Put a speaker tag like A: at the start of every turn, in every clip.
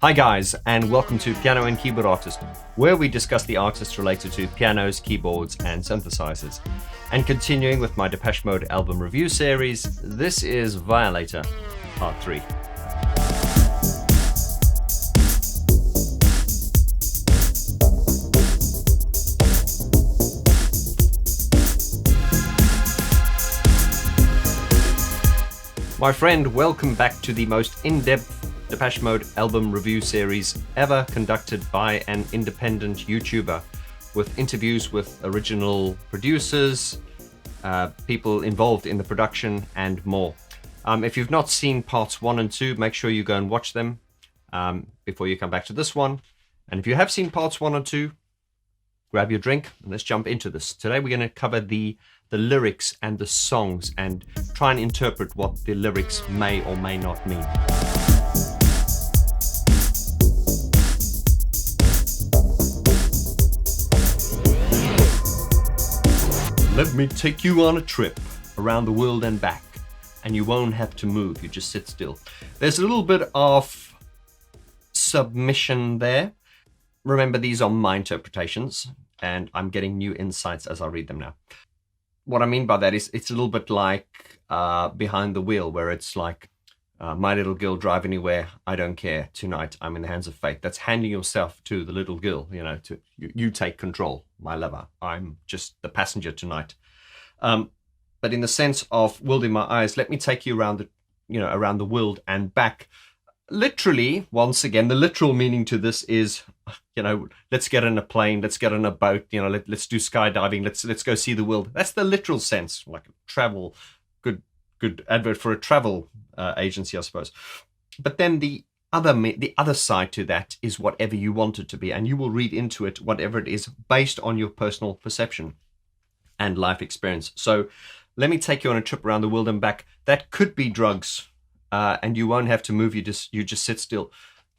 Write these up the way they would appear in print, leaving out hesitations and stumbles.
A: Hi guys, and welcome to Piano and Keyboard Artist, where we discuss the artists related to pianos, keyboards, and synthesizers. And continuing with my Depeche Mode album review series, this is Violator, Part 3. My friend, welcome back to the most in-depth Depeche Mode album review series ever conducted by an independent YouTuber, with interviews with original producers, people involved in the production, and more. If you've not seen parts 1 and 2, make sure you go and watch them before you come back to this one. And if you have seen parts 1 and 2, grab your drink and let's jump into this. Today we're going to cover the lyrics and the songs and try and interpret what the lyrics may or may not mean. Let me take you on a trip around the world and back, and you won't have to move, you just sit still. There's a little bit of submission there. Remember, these are my interpretations, and I'm getting new insights as I read them now. What I mean by that is it's a little bit like Behind the Wheel, where it's like, my little girl, drive anywhere, I don't care, tonight I'm in the hands of fate. That's handing yourself to the little girl, you take control, my lover. I'm just the passenger tonight. But in the sense of World in My Eyes, let me take you around the world and back. Literally, once again, the literal meaning to this is, let's get in a plane, let's get on a boat, let's do skydiving, let's go see the world. That's the literal sense, like travel. Good advert for a travel agency, I suppose. But then the other side to that is whatever you want it to be, and you will read into it whatever it is based on your personal perception and life experience. So let me take you on a trip around the world and back. That could be drugs, and you won't have to move. You just sit still.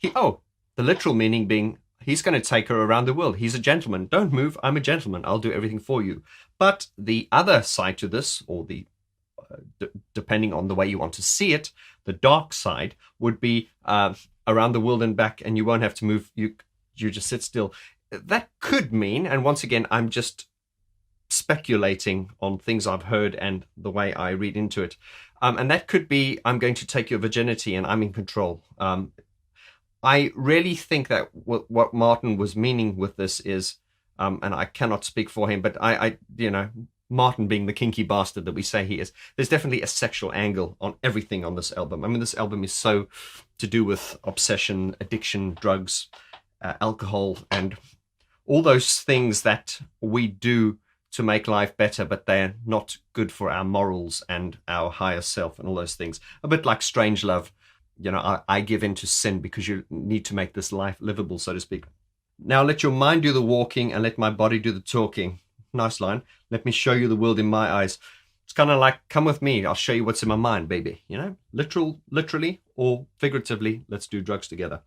A: The literal meaning being, he's going to take her around the world. He's a gentleman. Don't move. I'm a gentleman. I'll do everything for you. But the other side to this, or the depending on the way you want to see it, the dark side would be around the world and back, and you won't have to move. You just sit still. That could mean, and once again, I'm just speculating on things I've heard and the way I read into it. And that could be, I'm going to take your virginity and I'm in control. I really think that what Martin was meaning with this is, and I cannot speak for him, but I Martin being the kinky bastard that we say he is, there's definitely a sexual angle on everything on this album. I mean, this album is so to do with obsession, addiction, drugs, alcohol, and all those things that we do to make life better, but they're not good for our morals and our higher self and all those things. A bit like Strangelove, I give in to sin because you need to make this life livable, so to speak. Now let your mind do the walking and let my body do the talking. Nice line. Let me show you the world in my eyes. It's kind of like, come with me, I'll show you what's in my mind, baby. Literally or figuratively, let's do drugs together.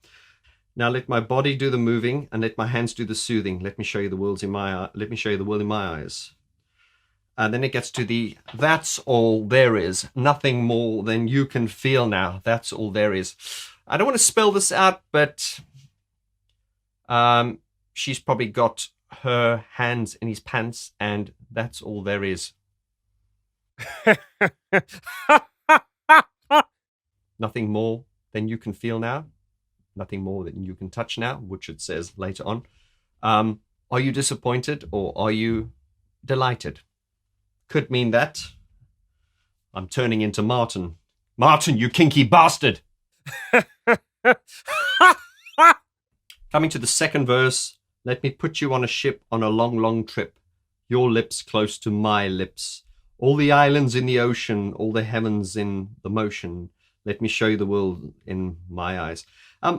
A: Now let my body do the moving and let my hands do the soothing. Let me show you the world in my eyes. And then it gets to that's all there is. Nothing more than you can feel now. That's all there is. I don't want to spell this out, but she's probably got her hands in his pants, and that's all there is. Nothing more than you can feel now. Nothing more than you can touch now, which it says later on. Are you disappointed or are you delighted? Could mean that I'm turning into Martin. Martin, you kinky bastard! Coming to the second verse. Let me put you on a ship on a long, long trip. Your lips close to my lips. All the islands in the ocean, all the heavens in the motion. Let me show you the world in my eyes.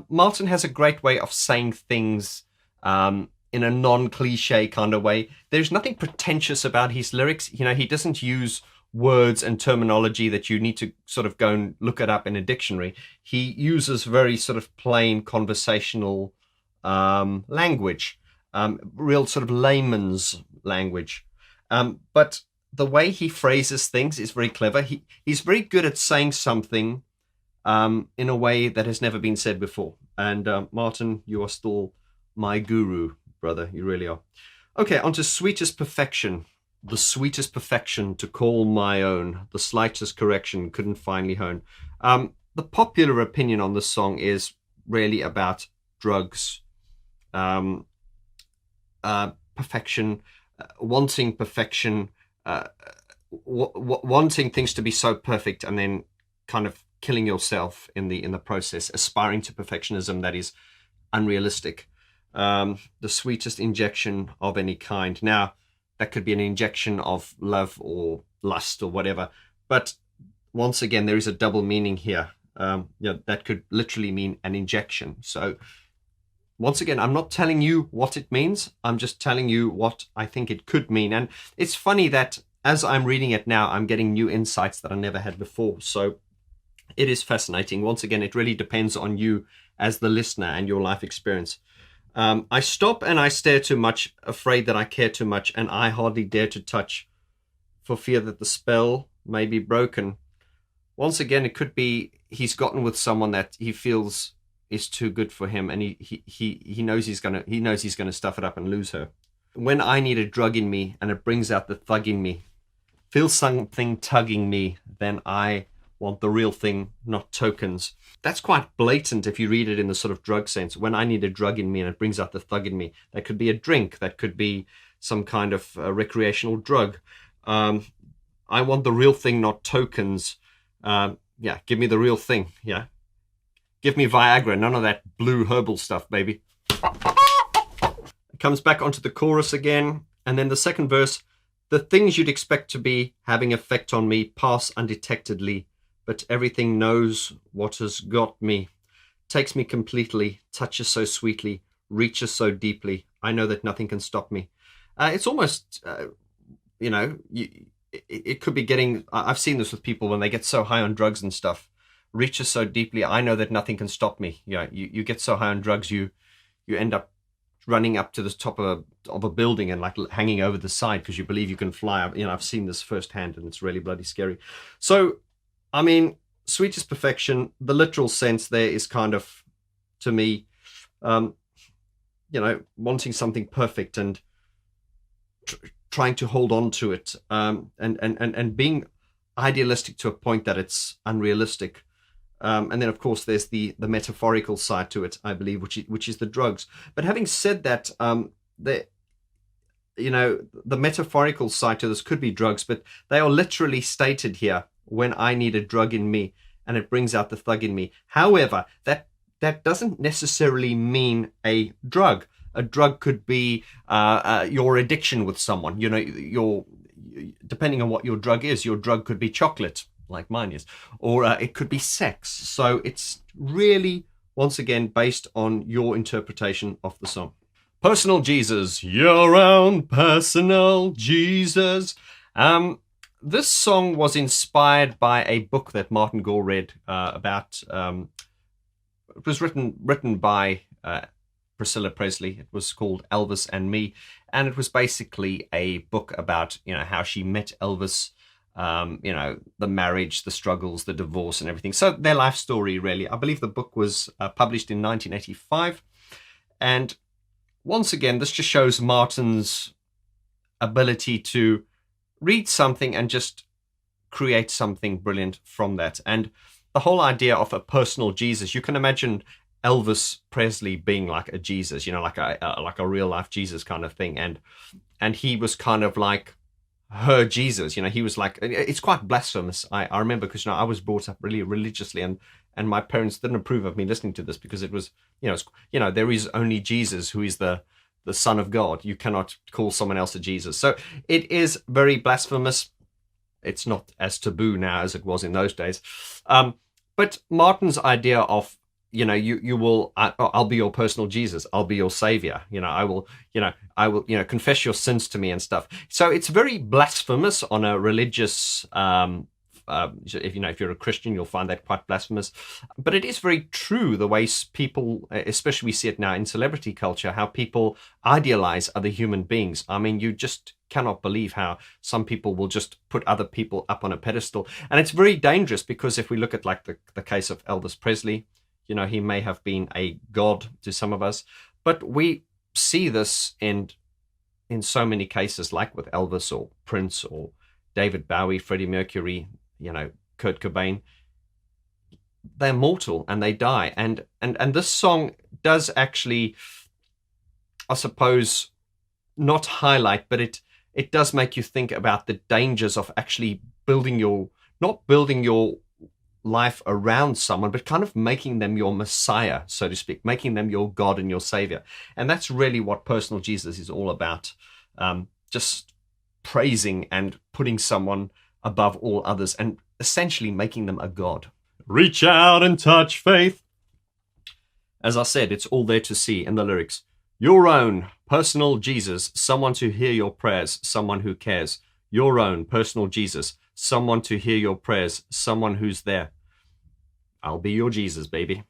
A: Martin has a great way of saying things in a non-cliche kind of way. There's nothing pretentious about his lyrics. He doesn't use words and terminology that you need to sort of go and look it up in a dictionary. He uses very sort of plain conversational language, real sort of layman's language. But the way he phrases things is very clever. He's very good at saying something in a way that has never been said before. And Martin, you are still my guru, brother. You really are. Okay, on to Sweetest Perfection. The sweetest perfection to call my own. The slightest correction couldn't finally hone. The popular opinion on this song is really about drugs, perfection, wanting perfection, wanting things to be so perfect, and then kind of killing yourself in the process, aspiring to perfectionism that is unrealistic. The sweetest injection of any kind. Now, that could be an injection of love or lust or whatever. But once again, there is a double meaning here. That could literally mean an injection. So once again, I'm not telling you what it means. I'm just telling you what I think it could mean. And it's funny that as I'm reading it now, I'm getting new insights that I never had before. So it is fascinating. Once again, it really depends on you as the listener and your life experience. I stop and I stare too much, afraid that I care too much, and I hardly dare to touch, for fear that the spell may be broken. Once again, it could be he's gotten with someone that he feels is too good for him, and he knows he's gonna stuff it up and lose her. When I need a drug in me and it brings out the thug in me, feel something tugging me, then I want the real thing, not tokens. That's quite blatant if you read it in the sort of drug sense. When I need a drug in me and it brings out the thug in me, that could be a drink, that could be some kind of recreational drug. I want the real thing, not tokens. Give me the real thing. Yeah, give me Viagra, none of that blue herbal stuff, baby. It comes back onto the chorus again, and then the second verse. The things you'd expect to be having effect on me pass undetectedly, but everything knows what has got me. Takes me completely, touches so sweetly, reaches so deeply. I know that nothing can stop me. It's almost, it could be getting, I've seen this with people when they get so high on drugs and stuff. Reaches so deeply, I know that nothing can stop me. You get so high on drugs, you end up running up to the top of a building and like hanging over the side because you believe you can fly. I've seen this firsthand and it's really bloody scary. So, I mean, sweetest perfection, the literal sense there is kind of, to me, wanting something perfect and trying to hold on to it, and being idealistic to a point that it's unrealistic. And then, of course, there's the metaphorical side to it, I believe, which is the drugs. But having said that, the metaphorical side to this could be drugs, but they are literally stated here. When I need a drug in me and it brings out the thug in me. However, that doesn't necessarily mean a drug. A drug could be your addiction with someone. Depending on what your drug is, your drug could be chocolate, like mine is, or it could be sex. So it's really, once again, based on your interpretation of the song. Personal Jesus, your own personal Jesus. This song was inspired by a book that Martin Gore read about. It was written by Priscilla Presley. It was called Elvis and Me, and it was basically a book about how she met Elvis, the marriage, the struggles, the divorce, and everything. So their life story, really. I believe the book was published in 1985, and once again, this just shows Martin's ability to read something and just create something brilliant from that. And the whole idea of a personal Jesus, you can imagine Elvis Presley being like a Jesus, like a real life Jesus kind of thing. And he was kind of like her Jesus, he was like, it's quite blasphemous. I remember because, I was brought up really religiously, and my parents didn't approve of me listening to this because it was, there is only Jesus who is the Son of God. You cannot call someone else a Jesus. So it is very blasphemous. It's not as taboo now as it was in those days. But Martin's idea of, I'll be your personal Jesus. I'll be your savior. I will confess your sins to me and stuff. So it's very blasphemous on a religious if you're a Christian, you'll find that quite blasphemous. But it is very true the way people, especially we see it now in celebrity culture, how people idealize other human beings. I mean, you just cannot believe how some people will just put other people up on a pedestal. And it's very dangerous, because if we look at like the case of Elvis Presley, he may have been a god to some of us, but we see this in so many cases, like with Elvis or Prince or David Bowie, Freddie Mercury, Kurt Cobain. They're mortal and they die. And this song does actually, I suppose, not highlight, but it does make you think about the dangers of actually not building your life around someone, but kind of making them your Messiah, so to speak, making them your God and your Savior. And that's really what personal Jesus is all about. Just praising and putting someone above all others and essentially making them a God. Reach out and touch faith. As I said, it's all there to see in the lyrics. Your own personal Jesus, someone to hear your prayers, someone who cares. Your own personal Jesus, someone to hear your prayers, someone who's there. I'll be your Jesus, baby.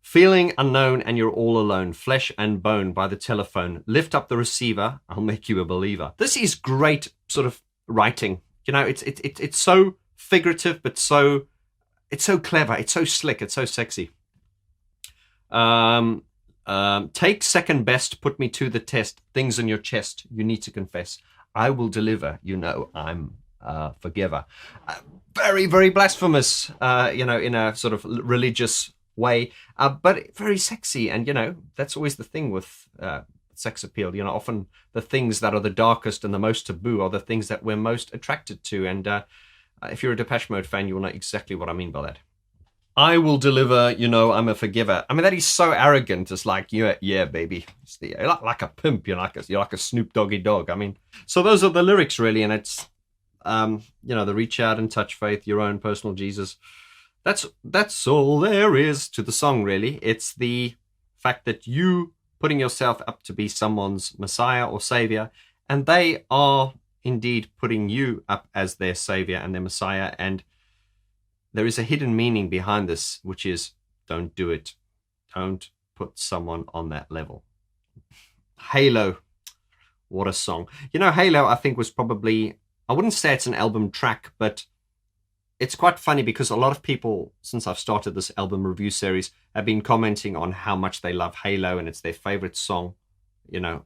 A: Feeling unknown and you're all alone, flesh and bone by the telephone. Lift up the receiver, I'll make you a believer. This is great sort of writing. It's so figurative, but it's so clever, it's so slick, it's so sexy. Take second best, put me to the test. Things in your chest, you need to confess. I will deliver, I'm forgiver. Very, very blasphemous, in a sort of religious way, but very sexy. And, that's always the thing with sex appeal. Often the things that are the darkest and the most taboo are the things that we're most attracted to. And if you're a Depeche Mode fan, you will know exactly what I mean by that. I will deliver, I'm a forgiver. I mean, that is so arrogant. It's like, yeah, baby. It's like a pimp. You're like a Snoop Doggy Dog. I mean, so those are the lyrics, really. And it's, the reach out and touch faith, your own personal Jesus. That's all there is to the song, really. It's the fact that you putting yourself up to be someone's Messiah or Savior, and they are indeed putting you up as their Savior and their Messiah. And there is a hidden meaning behind this, which is don't do it. Don't put someone on that level. Halo. What a song. Halo, I think, was probably, I wouldn't say it's an album track, but it's quite funny because a lot of people, since I've started this album review series, have been commenting on how much they love Halo and it's their favorite song,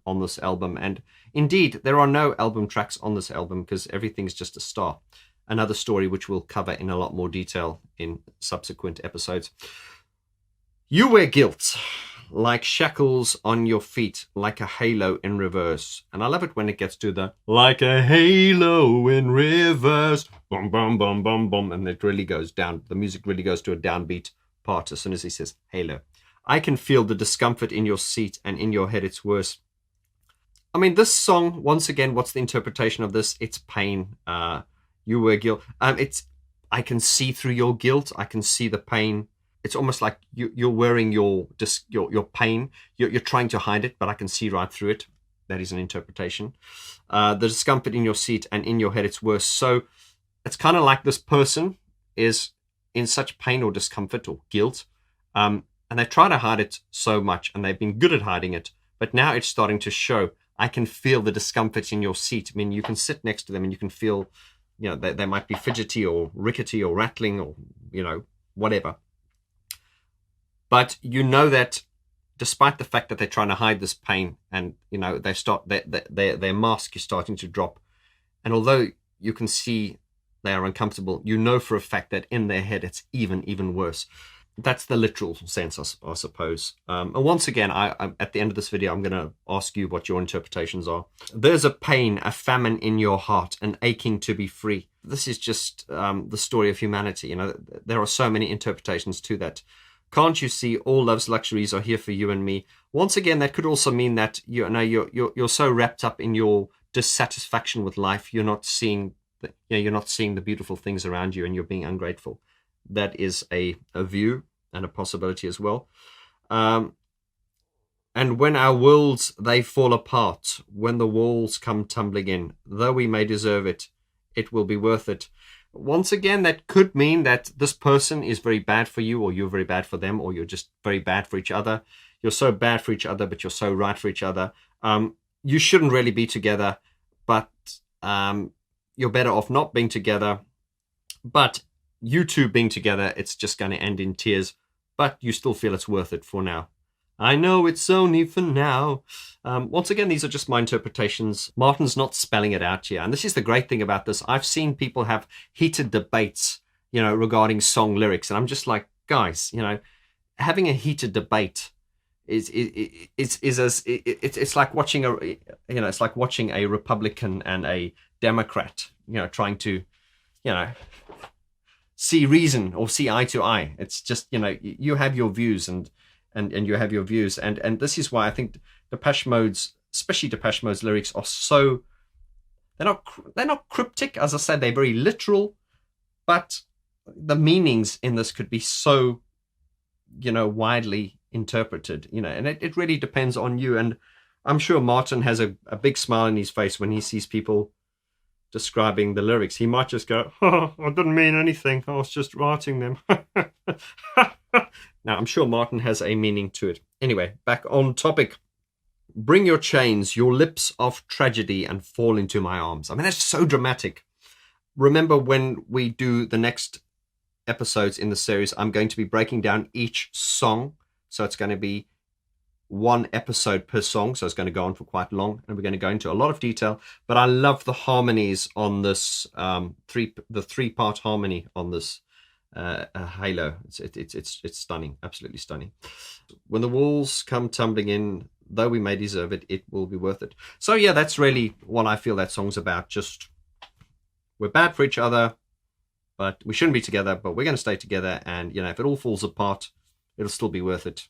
A: on this album. And indeed, there are no album tracks on this album because everything's just a star. Another story which we'll cover in a lot more detail in subsequent episodes. You wear guilt like shackles on your feet, like a halo in reverse. And I love it when it gets to the like a halo in reverse. Boom, boom, boom, boom, boom. And it really goes down. The music really goes to a downbeat part as soon as he says halo. I can feel the discomfort in your seat and in your head it's worse. I mean, this song, once again, what's the interpretation of this? It's pain. You wear guilt. I can see through your guilt. I can see the pain. It's almost like you're wearing your pain. You're trying to hide it, but I can see right through it. That is an interpretation. The discomfort in your seat and in your head, it's worse. So it's kind of like this person is in such pain or discomfort or guilt, and they try to hide it so much, and they've been good at hiding it, but now it's starting to show. I can feel the discomfort in your seat. I mean, you can sit next to them and you can feel, they might be fidgety or rickety or rattling or, whatever. But that despite the fact that they're trying to hide this pain and, they start their mask is starting to drop. And although you can see they are uncomfortable, for a fact that in their head it's even worse. That's the literal sense, I suppose. And once again, I'm at the end of this video, I'm going to ask you what your interpretations are. There's a pain, a famine in your heart, an aching to be free. This is just the story of humanity. There are so many interpretations to that. Can't you see all love's luxuries are here for you and me? Once again, that could also mean that you're so wrapped up in your dissatisfaction with life, you're not seeing the beautiful things around you, and you're being ungrateful. That is a view and a possibility as well. And when our worlds, they fall apart, when the walls come tumbling in, though we may deserve it, it will be worth it. Once again, that could mean that this person is very bad for you, or you're very bad for them, or you're just very bad for each other. You're so bad for each other, but you're so right for each other. You shouldn't really be together, but you're better off not being together. But you two being together, it's just going to end in tears, but you still feel it's worth it for now. I know it's only for now. Once again, these are just my interpretations. Martin's not spelling it out here. And this is the great thing about this. I've seen people have heated debates, regarding song lyrics. And I'm just like, guys, having a heated debate it's like watching it's like watching a Republican and a Democrat, trying to, see reason or see eye to eye. It's just, you have your views and you have your views. And this is why I think Depeche Mode's, especially Depeche Mode's lyrics are so, they're not cryptic. As I said, they're very literal, but the meanings in this could be so, widely interpreted, and it really depends on you. And I'm sure Martin has a big smile on his face when he sees people describing the lyrics. He might just go, oh, I didn't mean anything. I was just writing them. Now, I'm sure Martin has a meaning to it. Anyway, back on topic. Bring your chains, your lips of tragedy, and fall into my arms. I mean, that's so dramatic. Remember, when we do the next episodes in the series, I'm going to be breaking down each song. So it's going to be one episode per song. So it's going to go on for quite long, and we're going to go into a lot of detail. But I love the harmonies on this, the three-part harmony on this Halo. It's stunning, absolutely stunning. When the walls come tumbling in, though we may deserve it, it will be worth it. So yeah, that's really what I feel that song's about. Just, we're bad for each other, but we shouldn't be together, but we're going to stay together. And, if it all falls apart, it'll still be worth it.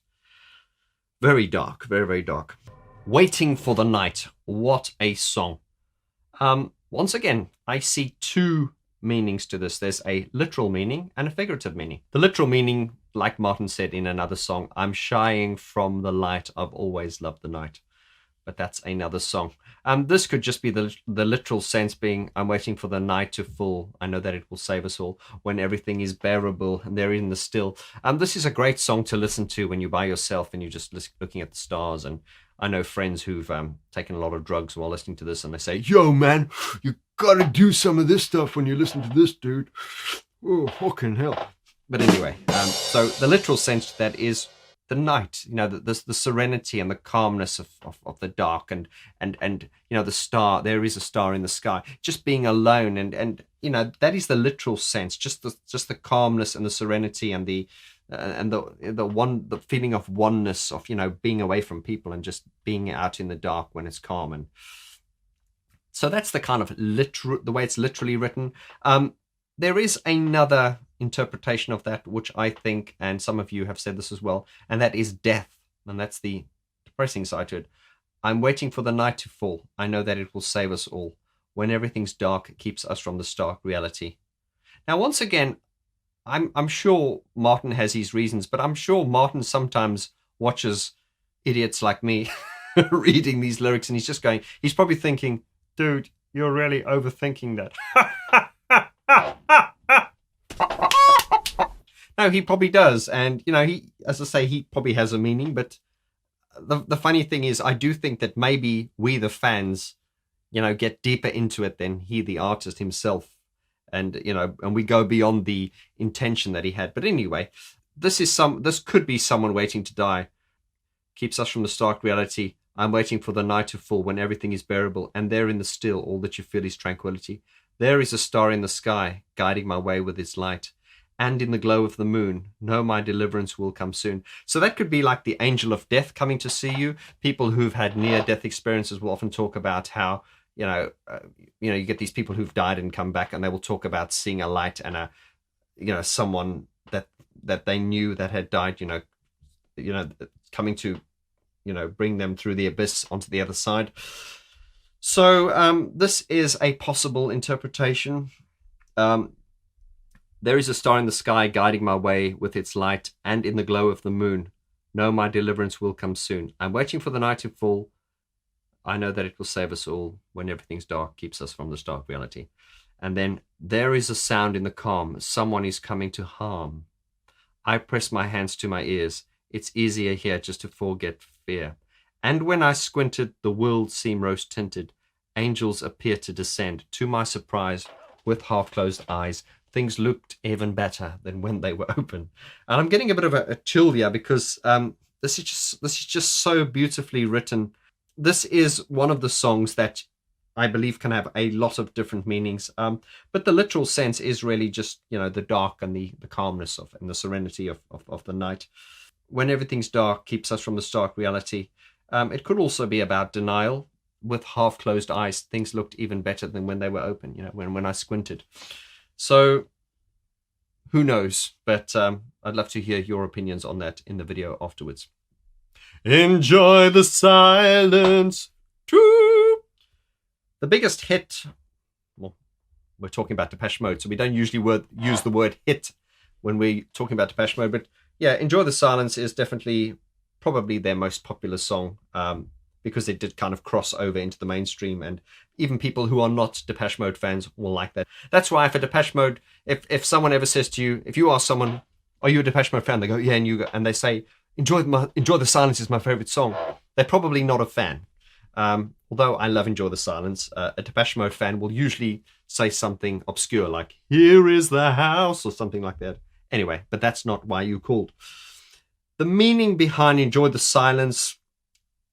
A: Very dark, very, very dark. Waiting for the Night. What a song. Once again, I see two meanings to this. There's a literal meaning and a figurative meaning. The literal meaning, like Martin said in another song, I'm shying from the light, I've always loved the night. But that's another song. This could just be the literal sense being, I'm waiting for the night to fall. I know that it will save us all when everything is bearable and they're in the still. This is a great song to listen to when you're by yourself and you're just looking at the stars. And I know friends who've taken a lot of drugs while listening to this, and they say, yo, man, you gotta do some of this stuff when you listen to this, dude. Oh, fucking hell. But anyway, so the literal sense that is the night, the serenity and the calmness of the dark, and the star, there is a star in the sky, just being alone, and that is the literal sense, just the calmness and the serenity and the feeling of oneness, of being away from people and just being out in the dark when it's calm. And so that's the kind of the way it's literally written. There is another interpretation of that, which I think, and some of you have said this as well, and that is death. And that's the depressing side to it. I'm waiting for the night to fall. I know that it will save us all. When everything's dark, it keeps us from the stark reality. Now, once again, I'm sure Martin has his reasons, but I'm sure Martin sometimes watches idiots like me reading these lyrics, and he's probably thinking, dude, you're really overthinking that. No, he probably does. And, he, as I say, he probably has a meaning. But the funny thing is, I do think that maybe we, the fans, get deeper into it than he, the artist himself. And, and we go beyond the intention that he had. But anyway, this could be someone waiting to die. Keeps us from the stark reality. I'm waiting for the night to fall when everything is bearable. And there in the still, all that you feel is tranquility. There is a star in the sky, guiding my way with its light. And in the glow of the moon, know my deliverance will come soon. So that could be like the angel of death coming to see you. People who've had near-death experiences will often talk about how, you get these people who've died and come back, and they will talk about seeing a light and someone that they knew that had died, coming to, bring them through the abyss onto the other side. So this is a possible interpretation. There is a star in the sky guiding my way with its light, and in the glow of the moon, know my deliverance will come soon. I'm waiting for the night to fall. I know that it will save us all when everything's dark, keeps us from the stark reality. And then, there is a sound in the calm. Someone is coming to harm. I press my hands to my ears. It's easier here just to forget fear. And when I squinted, the world seemed rose-tinted. Angels appeared to descend. To my surprise, with half-closed eyes, things looked even better than when they were open. And I'm getting a bit of a chill here because this is just so beautifully written. This is one of the songs that I believe can have a lot of different meanings. But the literal sense is really just, the dark and the calmness of and the serenity of the night. When everything's dark, keeps us from the stark reality. It could also be about denial. With half-closed eyes, things looked even better than when they were open, when I squinted. So, who knows? But I'd love to hear your opinions on that in the video afterwards. Enjoy the silence. True. The biggest hit, well, we're talking about Depeche Mode, so we don't usually use the word hit when we're talking about Depeche Mode. But yeah, Enjoy the Silence is definitely probably their most popular song. Because it did kind of cross over into the mainstream, and even people who are not Depeche Mode fans will like that. That's why for Depeche Mode, if someone ever says to you, if you ask someone, are you a Depeche Mode fan? They go, yeah, and they say, Enjoy the Silence is my favorite song. They're probably not a fan. Although I love Enjoy the Silence, a Depeche Mode fan will usually say something obscure like, Here is the house, or something like that. Anyway, but that's not why you called. The meaning behind Enjoy the Silence,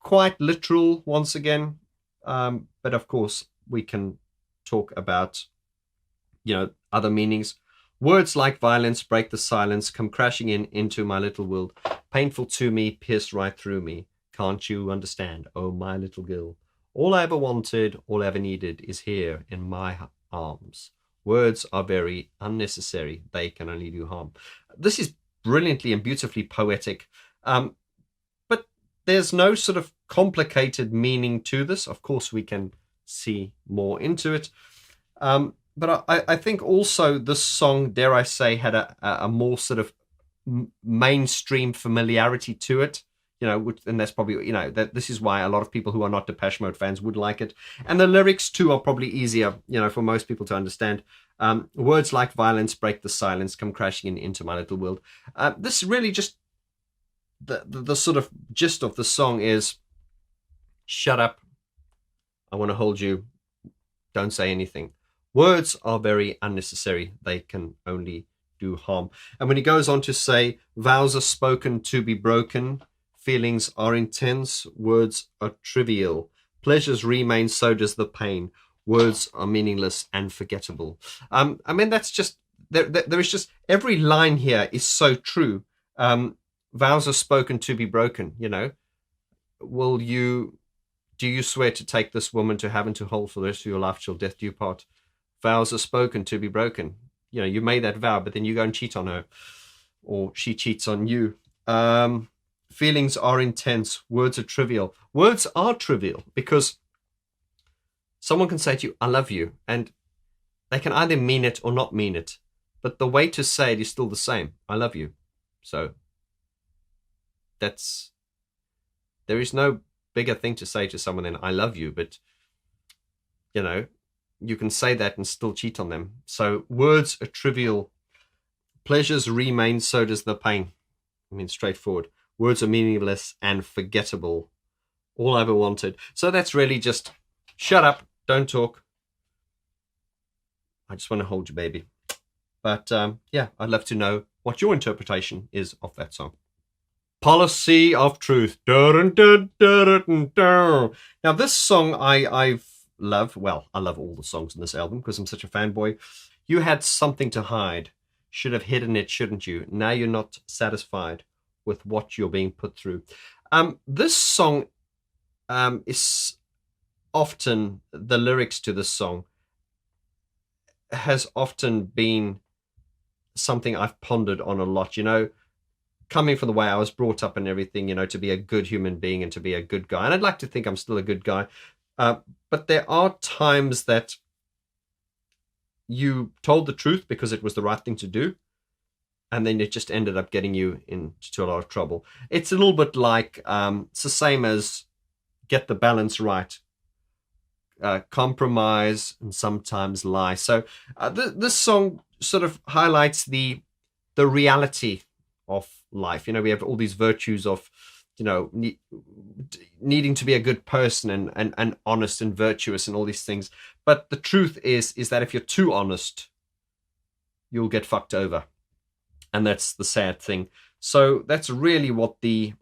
A: quite literal once again, but of course we can talk about other meanings. Words like violence break the silence, come crashing into my little world, painful to me, pierced right through me. Can't you understand, oh my little girl? All I ever wanted, all I ever needed is here in my arms. Words are very unnecessary, they can only do harm. This is brilliantly and beautifully poetic. There's no sort of complicated meaning to this. Of course, we can see more into it. But I think also this song, dare I say, had a more sort of mainstream familiarity to it. And that's probably, that this is why a lot of people who are not Depeche Mode fans would like it. And the lyrics too are probably easier, for most people to understand. Words like violence break the silence, come crashing into my little world. This really just, the sort of gist of the song is, shut up, I want to hold you, don't say anything. Words are very unnecessary, they can only do harm. And when he goes on to say, vows are spoken to be broken, feelings are intense, words are trivial, pleasures remain, so does the pain, words are meaningless and forgettable. That's just, there is just, every line here is so true. Vows are spoken to be broken, do you swear to take this woman to heaven to hold for the rest of your life till death do you part? Vows are spoken to be broken. You made that vow, but then you go and cheat on her, or she cheats on you. Feelings are intense, words are trivial. Words are trivial because someone can say to you, I love you, and they can either mean it or not mean it, but the way to say it is still the same. I love you. So there is no bigger thing to say to someone than I love you, but you can say that and still cheat on them. So words are trivial, pleasures remain, so does the pain. Straightforward. Words are meaningless and forgettable, all I ever wanted. So that's really just, shut up, don't talk, I just want to hold you, baby. But yeah, I'd love to know what your interpretation is of that song. Policy of Truth. Now this song I love. Well, I love all the songs in this album because I'm such a fanboy. You had something to hide. Should have hidden it, shouldn't you? Now you're not satisfied with what you're being put through. This song is often, the lyrics to this song has often been something I've pondered on a lot, coming from the way I was brought up and everything, to be a good human being and to be a good guy. And I'd like to think I'm still a good guy. But there are times that you told the truth because it was the right thing to do, and then it just ended up getting you into a lot of trouble. It's a little bit like, it's the same as get the balance right. compromise, and sometimes lie. So this song sort of highlights the reality of life. You know, we have all these virtues of, you know, needing to be a good person and honest and virtuous and all these things. But the truth is that if you're too honest, you'll get fucked over. And that's the sad thing. So that's really what the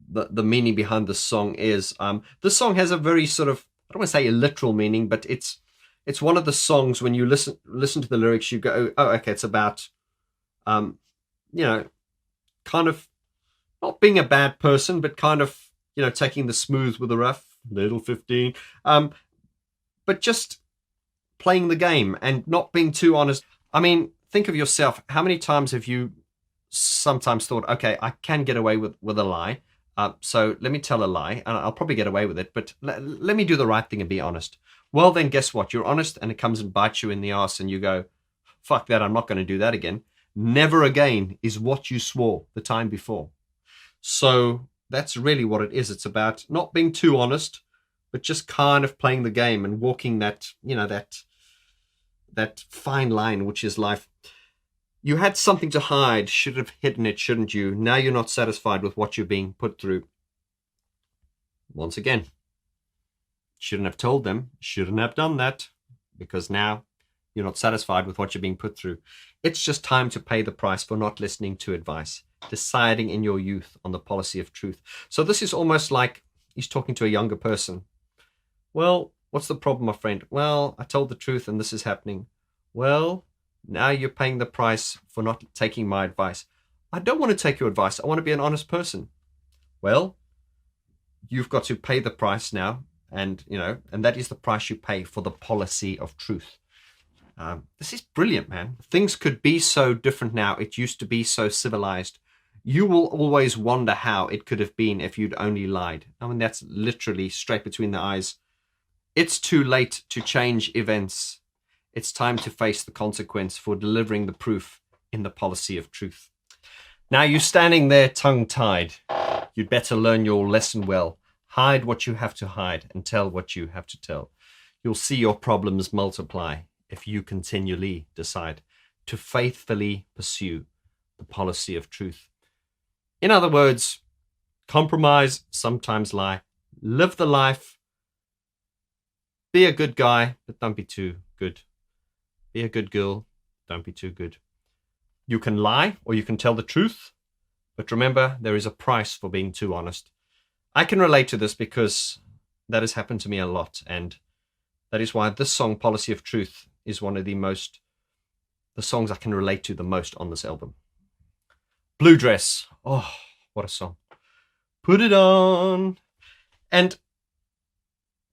A: meaning behind the song is. This song has a very sort of, I don't want to say a literal meaning, but it's one of the songs when you listen to the lyrics, you go, oh, okay, it's about, you know, kind of not being a bad person, but kind of, you know, taking the smooth with the rough, little 15, but just playing the game and not being too honest. I mean, think of yourself. How many times have you sometimes thought, okay, I can get away with a lie, so let me tell a lie, and I'll probably get away with it, but let me do the right thing and be honest. Well, then guess what? You're honest, and it comes and bites you in the ass, and you go, fuck that, I'm not going to do that again. Never again is what you swore the time before. So that's really what it is. It's about not being too honest, but just kind of playing the game and walking that, you know, that fine line, which is life. You had something to hide, should have hidden it, shouldn't you? Now you're not satisfied with what you're being put through. Once again, shouldn't have told them, shouldn't have done that, because now you're not satisfied with what you're being put through. It's just time to pay the price for not listening to advice, deciding in your youth on the policy of truth. So this is almost like he's talking to a younger person. Well, what's the problem, my friend? Well, I told the truth and this is happening. Well, now you're paying the price for not taking my advice. I don't want to take your advice. I want to be an honest person. Well, you've got to pay the price now. And, you know, and that is the price you pay for the policy of truth. This is brilliant, man. Things could be so different now. It used to be so civilized. You will always wonder how it could have been if you'd only lied. I mean, that's literally straight between the eyes. It's too late to change events. It's time to face the consequence for delivering the proof in the policy of truth. Now you're standing there tongue-tied. You'd better learn your lesson well. Hide what you have to hide and tell what you have to tell. You'll see your problems multiply if you continually decide to faithfully pursue the policy of truth. In other words, compromise, sometimes lie, live the life, be a good guy, but don't be too good. Be a good girl, don't be too good. You can lie or you can tell the truth, but remember, there is a price for being too honest. I can relate to this because that has happened to me a lot, and that is why this song, Policy of Truth, is one of the songs I can relate to the most on this album. Blue Dress. Oh, what a song. Put it on. And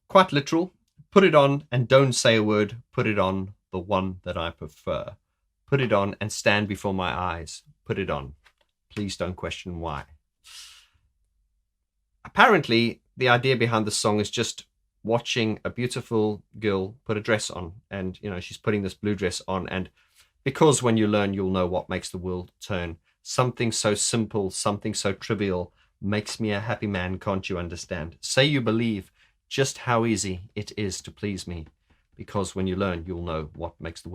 A: quite literal, put it on and don't say a word. Put it on, the one that I prefer. Put it on and stand before my eyes. Put it on. Please don't question why. Apparently, the idea behind the song is just watching a beautiful girl put a dress on, and you know she's putting this blue dress on, and because when you learn, you'll know what makes the world turn. Something so simple, something so trivial makes me a happy man, can't you understand? Say you believe just how easy it is to please me, because when you learn, you'll know what makes the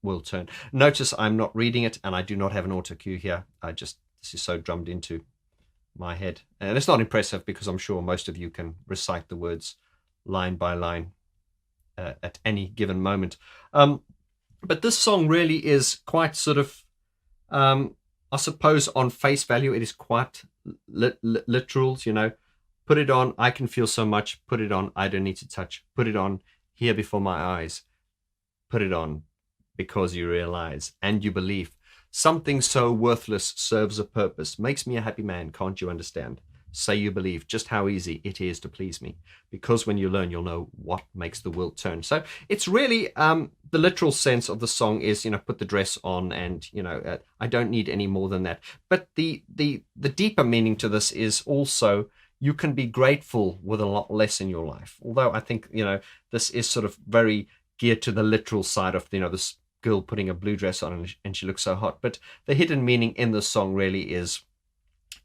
A: world turn. Notice I'm not reading it, and I do not have an auto cue here. This is so drummed into my head, and it's not impressive because I'm sure most of you can recite the words line by line at any given moment. But this song really is quite sort of, I suppose on face value, it is quite literal, you know. Put it on, I can feel so much. Put it on, I don't need to touch. Put it on, here before my eyes. Put it on, because you realize and you believe something so worthless serves a purpose, makes me a happy man, can't you understand? Say you believe just how easy it is to please me, because when you learn, you'll know what makes the world turn. So it's really the literal sense of the song is, you know, put the dress on, and you know, I don't need any more than that. But the deeper meaning to this is also you can be grateful with a lot less in your life. Although I think, you know, this is sort of very geared to the literal side of, you know, this girl putting a blue dress on and she looks so hot. But the hidden meaning in the song really is,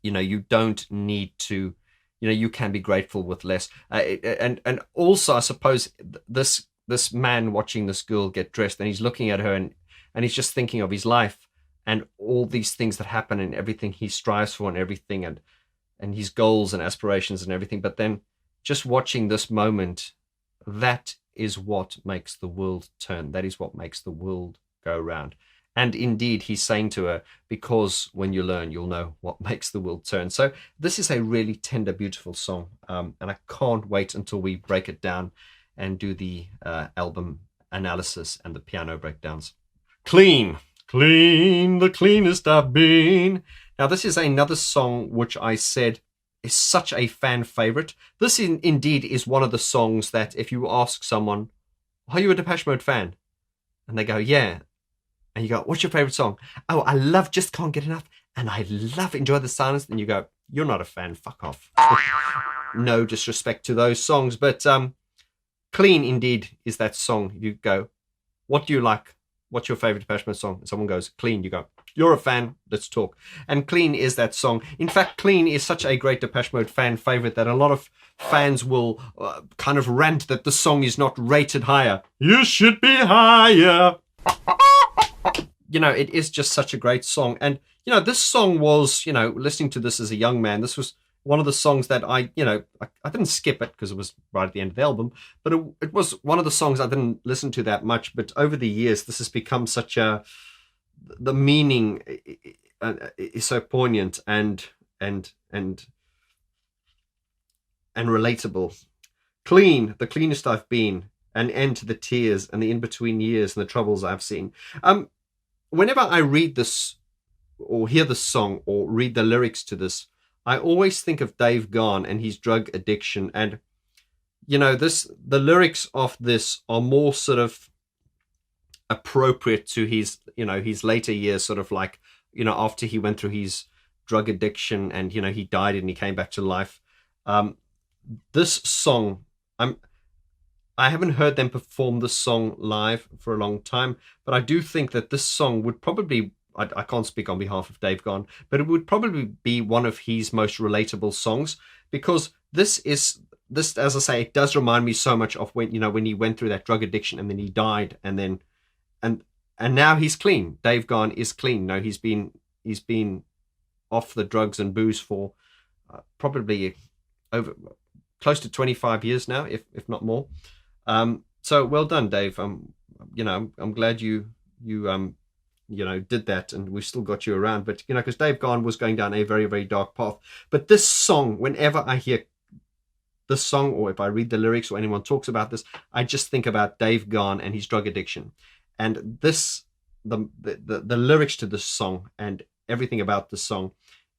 A: you know, you don't need to you can be grateful with less. And also, I suppose this man watching this girl get dressed, and he's looking at her, and he's just thinking of his life and all these things that happen and everything he strives for and everything, and his goals and aspirations and everything. But then just watching this moment, that is what makes the world turn. That is what makes the world go round. And indeed, he's saying to her, because when you learn, you'll know what makes the world turn. So this is a really tender, beautiful song. And I can't wait until we break it down and do the album analysis and the piano breakdowns. Clean, clean, the cleanest I've been. Now, this is another song which I said is such a fan favorite. This indeed is one of the songs that if you ask someone, are you a Depeche Mode fan? And they go, yeah. And you go, what's your favorite song? Oh, I love Just Can't Get Enough. And I love Enjoy the Silence. And you go, you're not a fan. Fuck off. No disrespect to those songs. But Clean, indeed, is that song. You go, what do you like? What's your favorite Depeche Mode song? And someone goes, Clean. You go, you're a fan. Let's talk. And Clean is that song. In fact, Clean is such a great Depeche Mode fan favorite that a lot of fans will kind of rant that the song is not rated higher. You should be higher. It is just such a great song. And, this song was, listening to this as a young man, this was one of the songs that I didn't skip it because it was right at the end of the album, but it was one of the songs I didn't listen to that much. But over the years, this has become the meaning is so poignant and relatable. Clean, the cleanest I've been, an end to the tears and the in-between years and the troubles I've seen. Whenever I read this or hear this song or read the lyrics to this, I always think of Dave Gahan and his drug addiction. And, the lyrics of this are more sort of appropriate to his later years, sort of like, after he went through his drug addiction and, he died and he came back to life. This song, I haven't heard them perform this song live for a long time, but I do think that this song would probably, I can't speak on behalf of Dave Gahan, but it would probably be one of his most relatable songs, because this, as I say, it does remind me so much of when he went through that drug addiction and then he died and now he's clean. Dave Gahan is clean. No, he's been off the drugs and booze for probably over close to 25 years now, if not more. So well done, Dave. I'm glad you did that, and we still got you around. But because Dave Gahan was going down a very, very dark path. But this song, whenever I hear this song, or if I read the lyrics or anyone talks about this, I just think about Dave Gahan and his drug addiction. And the lyrics to this song and everything about the song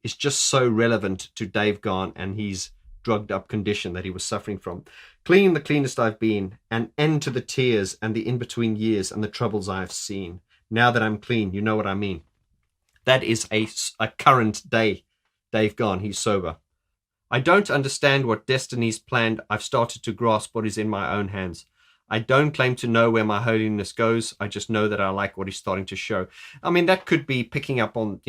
A: is just so relevant to Dave Gahan and his drugged up condition that he was suffering from. Clean, the cleanest I've been, an end to the tears and the in-between years and the troubles I've seen. Now that I'm clean, you know what I mean. That is a current day Dave Gahan. He's sober. I don't understand what destiny's planned. I've started to grasp what is in my own hands. I don't claim to know where my holiness goes. I just know that I like what he's starting to show. I mean, that could be picking up on,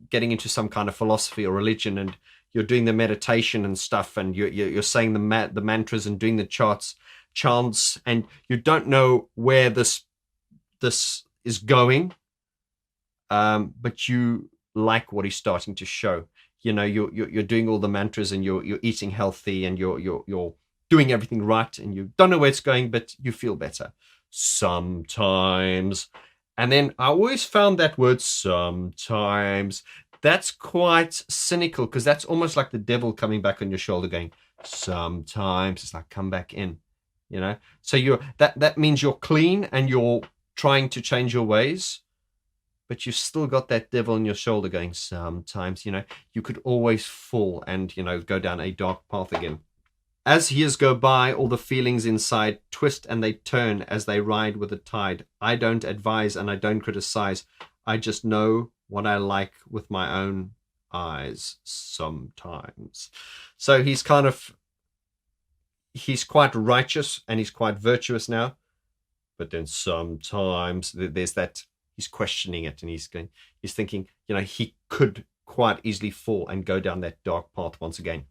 A: getting into some kind of philosophy or religion, and you're doing the meditation and stuff, and you're saying the mantras and doing the chants, and you don't know where this is going, but you like what he's starting to show. You're doing all the mantras and you're eating healthy and you're doing everything right, and you don't know where it's going, but you feel better sometimes. And then I always found that word sometimes, that's quite cynical, because that's almost like the devil coming back on your shoulder going, sometimes. It's like, come back in, so that means you're clean and you're trying to change your ways, but you've still got that devil on your shoulder going, sometimes, you could always fall and, go down a dark path again. As years go by, all the feelings inside twist and they turn as they ride with the tide. I don't advise and I don't criticize. I just know what I like with my own eyes sometimes. So he's quite righteous and he's quite virtuous now. But then sometimes there's that, he's questioning it, and he's thinking, he could quite easily fall and go down that dark path once again.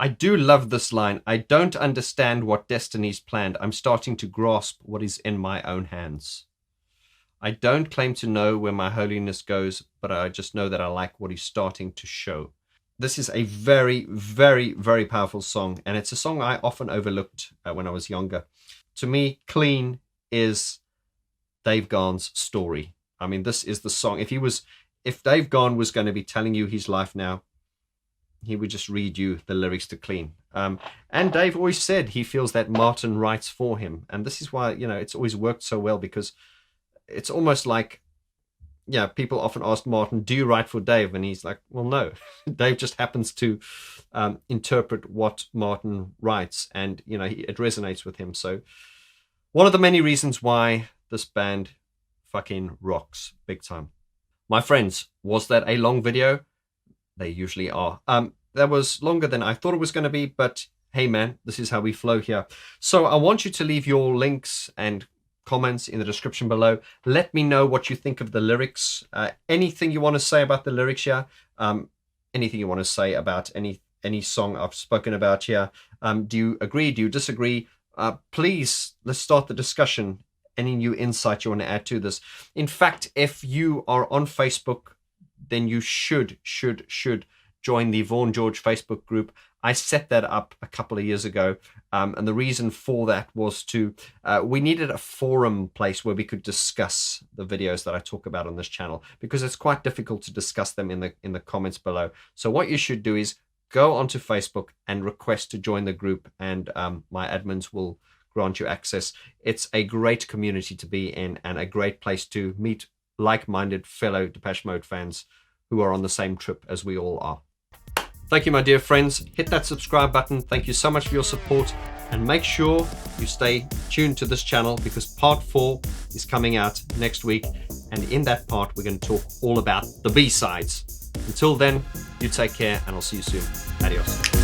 A: I do love this line. I don't understand what destiny's planned. I'm starting to grasp what is in my own hands. I don't claim to know where my holiness goes, but I just know that I like what he's starting to show. This is a very, very, very powerful song, and it's a song I often overlooked when I was younger. To me, Clean is Dave Gahan's story. I mean, this is the song. If Dave Gahan was going to be telling you his life now, he would just read you the lyrics to Clean. And Dave always said he feels that Martin writes for him. And this is why, it's always worked so well, because it's almost like, people often ask Martin, do you write for Dave? And he's like, well, no. Dave just happens to interpret what Martin writes, and, it resonates with him. So one of the many reasons why this band fucking rocks big time. My friends, was that a long video? They usually are. That was longer than I thought it was going to be, but hey man, this is how we flow here. So I want you to leave your links and comments in the description below. Let me know what you think of the lyrics. Anything you want to say about the lyrics here. Anything you want to say about any song I've spoken about here. Do you agree? Do you disagree? Please, let's start the discussion. Any new insight you want to add to this? In fact, if you are on Facebook, then you should join the Vaughan George Facebook group. I set that up a couple of years ago, and the reason for that was we needed a forum place where we could discuss the videos that I talk about on this channel, because it's quite difficult to discuss them in the comments below. So what you should do is go onto Facebook and request to join the group, and my admins will grant you access. It's a great community to be in, and a great place to meet like-minded fellow Depeche Mode fans who are on the same trip as we all are. Thank you, my dear friends. Hit that subscribe button. Thank you so much for your support, and make sure you stay tuned to this channel, because part 4 is coming out next week, and in that part we're going to talk all about the B-sides. Until then, you take care, and I'll see you soon. Adios.